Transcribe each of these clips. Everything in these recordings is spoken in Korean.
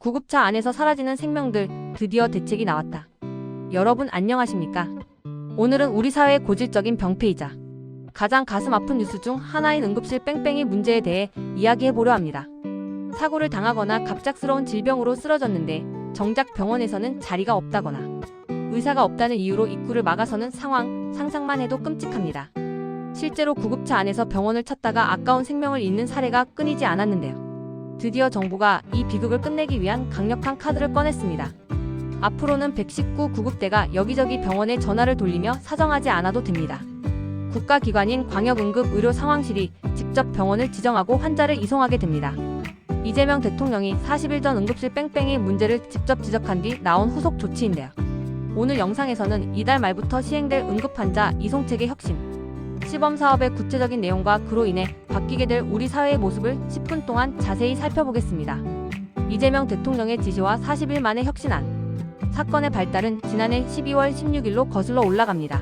구급차 안에서 사라지는 생명들, 드디어 대책이 나왔다. 여러분 안녕하십니까? 오늘은 우리 사회의 고질적인 병폐이자 가장 가슴 아픈 뉴스 중 하나인 응급실 뺑뺑이 문제에 대해 이야기해보려 합니다. 사고를 당하거나 갑작스러운 질병으로 쓰러졌는데 정작 병원에서는 자리가 없다거나 의사가 없다는 이유로 입구를 막아서는 상황, 상상만 해도 끔찍합니다. 실제로 구급차 안에서 병원을 찾다가 아까운 생명을 잃는 사례가 끊이지 않았는데요. 드디어 정부가 이 비극을 끝내기 위한 강력한 카드를 꺼냈습니다. 앞으로는 119 구급대가 여기저기 병원에 전화를 돌리며 사정하지 않아도 됩니다. 국가기관인 광역응급의료상황실이 직접 병원을 지정하고 환자를 이송하게 됩니다. 이재명 대통령이 40일 전 응급실 뺑뺑이 문제를 직접 지적한 뒤 나온 후속 조치인데요. 오늘 영상에서는 이달 말부터 시행될 응급환자 이송체계 혁신, 시범사업의 구체적인 내용과 그로 인해 바뀌게 될 우리 사회의 모습을 10분 동안 자세히 살펴보겠습니다. 이재명 대통령의 지시와 40일 만의 혁신안. 사건의 발달은 지난해 12월 16일로 거슬러 올라갑니다.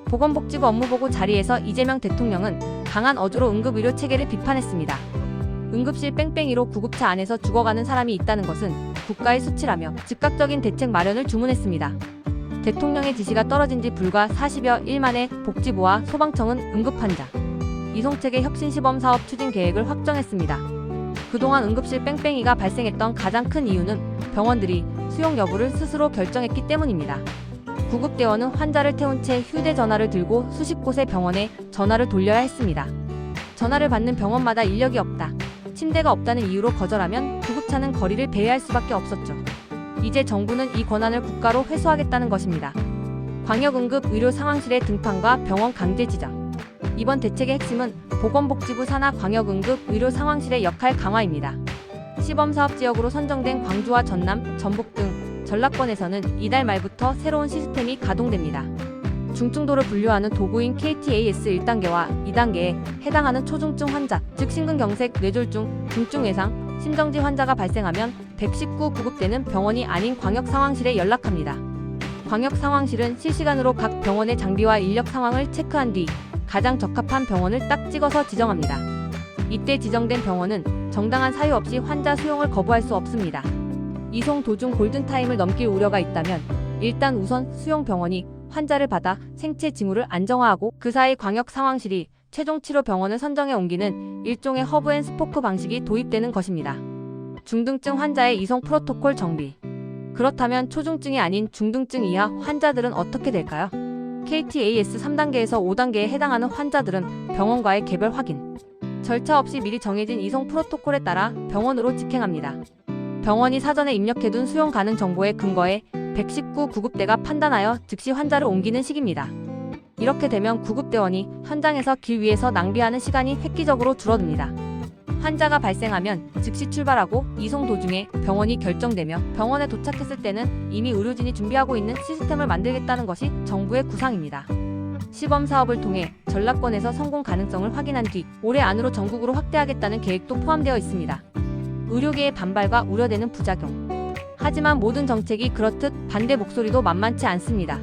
보건복지부 업무보고 자리에서 이재명 대통령은 강한 어조로 응급의료 체계를 비판했습니다. 응급실 뺑뺑이로 구급차 안에서 죽어가는 사람이 있다는 것은 국가의 수치라며 즉각적인 대책 마련을 주문했습니다. 대통령의 지시가 떨어진 지 불과 40여 일 만에 복지부와 소방청은 응급환자 이송체계 혁신시범사업 추진 계획을 확정했습니다. 그동안 응급실 뺑뺑이가 발생했던 가장 큰 이유는 병원들이 수용 여부를 스스로 결정했기 때문입니다. 구급대원은 환자를 태운 채 휴대전화를 들고 수십 곳의 병원에 전화를 돌려야 했습니다. 전화를 받는 병원마다 인력이 없다, 침대가 없다는 이유로 거절하면 구급차는 거리를 배회할 수밖에 없었죠. 이제 정부는 이 권한을 국가로 회수하겠다는 것입니다. 광역응급의료상황실의 등판과 병원 강제 지정. 이번 대책의 핵심은 보건복지부 산하 광역응급의료상황실의 역할 강화입니다. 시범사업 지역으로 선정된 광주와 전남, 전북 등 전라권에서는 이달 말부터 새로운 시스템이 가동됩니다. 중증도를 분류하는 도구인 KTAS 1단계와 2단계에 해당하는 초중증 환자, 즉 심근경색, 뇌졸중, 중증 외상, 심정지 환자가 발생하면 119 구급대는 병원이 아닌 광역상황실에 연락합니다. 광역상황실은 실시간으로 각 병원의 장비와 인력 상황을 체크한 뒤 가장 적합한 병원을 딱 찍어서 지정합니다. 이때 지정된 병원은 정당한 사유 없이 환자 수용을 거부할 수 없습니다. 이송 도중 골든타임을 넘길 우려가 있다면 일단 우선 수용 병원이 환자를 받아 생체 징후를 안정화하고 그 사이 광역상황실이 최종 치료 병원을 선정해 옮기는 일종의 허브앤스포크 방식이 도입되는 것입니다. 중등증 환자의 이송 프로토콜 정비. 그렇다면 초중증이 아닌 중등증 이하 환자들은 어떻게 될까요? KTAS 3단계에서 5단계에 해당하는 환자들은 병원과의 개별 확인, 절차 없이 미리 정해진 이송 프로토콜에 따라 병원으로 직행합니다. 병원이 사전에 입력해둔 수용 가능 정보에 근거해 119 구급대가 판단하여 즉시 환자를 옮기는 시기입니다. 이렇게 되면 구급대원이 현장에서 길 위에서 낭비하는 시간이 획기적으로 줄어듭니다. 환자가 발생하면 즉시 출발하고 이송 도중에 병원이 결정되며 병원에 도착했을 때는 이미 의료진이 준비하고 있는 시스템을 만들겠다는 것이 정부의 구상입니다. 시범사업을 통해 전라권에서 성공 가능성을 확인한 뒤 올해 안으로 전국으로 확대하겠다는 계획도 포함되어 있습니다. 의료계의 반발과 우려되는 부작용. 하지만 모든 정책이 그렇듯 반대 목소리도 만만치 않습니다.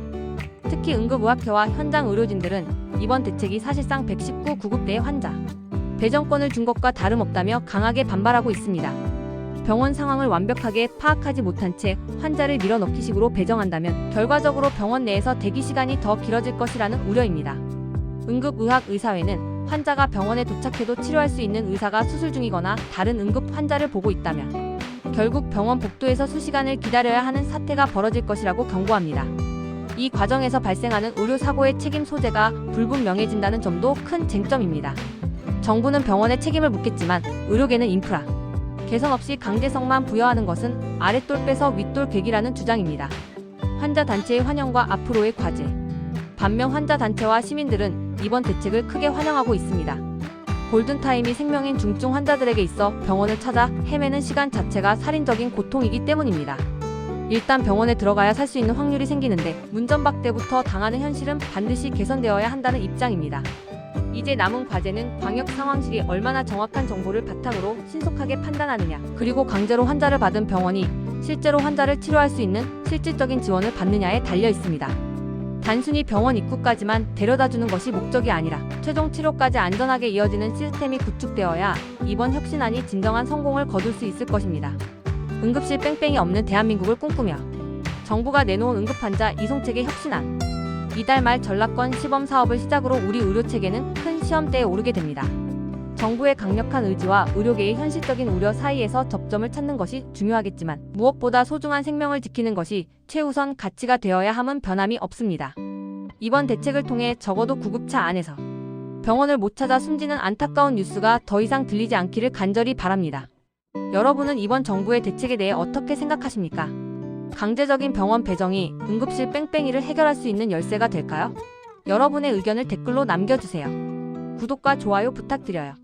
특히 응급의학회와 현장 의료진들은 이번 대책이 사실상 119 구급대의 환자 배정권을 준 것과 다름없다며 강하게 반발하고 있습니다. 병원 상황을 완벽하게 파악하지 못한 채 환자를 밀어넣기식으로 배정한다면 결과적으로 병원 내에서 대기 시간이 더 길어질 것이라는 우려입니다. 응급의학의사회는 환자가 병원에 도착해도 치료할 수 있는 의사가 수술 중이거나 다른 응급 환자를 보고 있다면 결국 병원 복도에서 수시간을 기다려야 하는 사태가 벌어질 것이라고 경고합니다. 이 과정에서 발생하는 의료사고의 책임 소재가 불분명해진다는 점도 큰 쟁점입니다. 정부는 병원에 책임을 묻겠지만 의료계는 인프라 개선 없이 강제성만 부여하는 것은 아랫돌 빼서 윗돌 괴기라는 주장입니다. 환자 단체의 환영과 앞으로의 과제. 반면 환자 단체와 시민들은 이번 대책을 크게 환영하고 있습니다. 골든타임이 생명인 중증 환자들에게 있어 병원을 찾아 헤매는 시간 자체가 살인적인 고통이기 때문입니다. 일단 병원에 들어가야 살 수 있는 확률이 생기는데 문전박대부터 당하는 현실은 반드시 개선되어야 한다는 입장입니다. 이제 남은 과제는 광역상황실이 얼마나 정확한 정보를 바탕으로 신속하게 판단하느냐, 그리고 강제로 환자를 받은 병원이 실제로 환자를 치료할 수 있는 실질적인 지원을 받느냐에 달려 있습니다. 단순히 병원 입구까지만 데려다주는 것이 목적이 아니라 최종 치료까지 안전하게 이어지는 시스템이 구축되어야 이번 혁신안이 진정한 성공을 거둘 수 있을 것입니다. 응급실 뺑뺑이 없는 대한민국을 꿈꾸며 정부가 내놓은 응급환자 이송체계 혁신안. 이달 말 전락권 시범 사업을 시작으로 우리 의료체계는 큰 시험대에 오르게 됩니다. 정부의 강력한 의지와 의료계의 현실적인 우려 사이에서 접점을 찾는 것이 중요하겠지만 무엇보다 소중한 생명을 지키는 것이 최우선 가치가 되어야 함은 변함이 없습니다. 이번 대책을 통해 적어도 구급차 안에서 병원을 못 찾아 숨지는 안타까운 뉴스가 더 이상 들리지 않기를 간절히 바랍니다. 여러분은 이번 정부의 대책에 대해 어떻게 생각하십니까? 강제적인 병원 배정이 응급실 뺑뺑이를 해결할 수 있는 열쇠가 될까요? 여러분의 의견을 댓글로 남겨주세요. 구독과 좋아요 부탁드려요.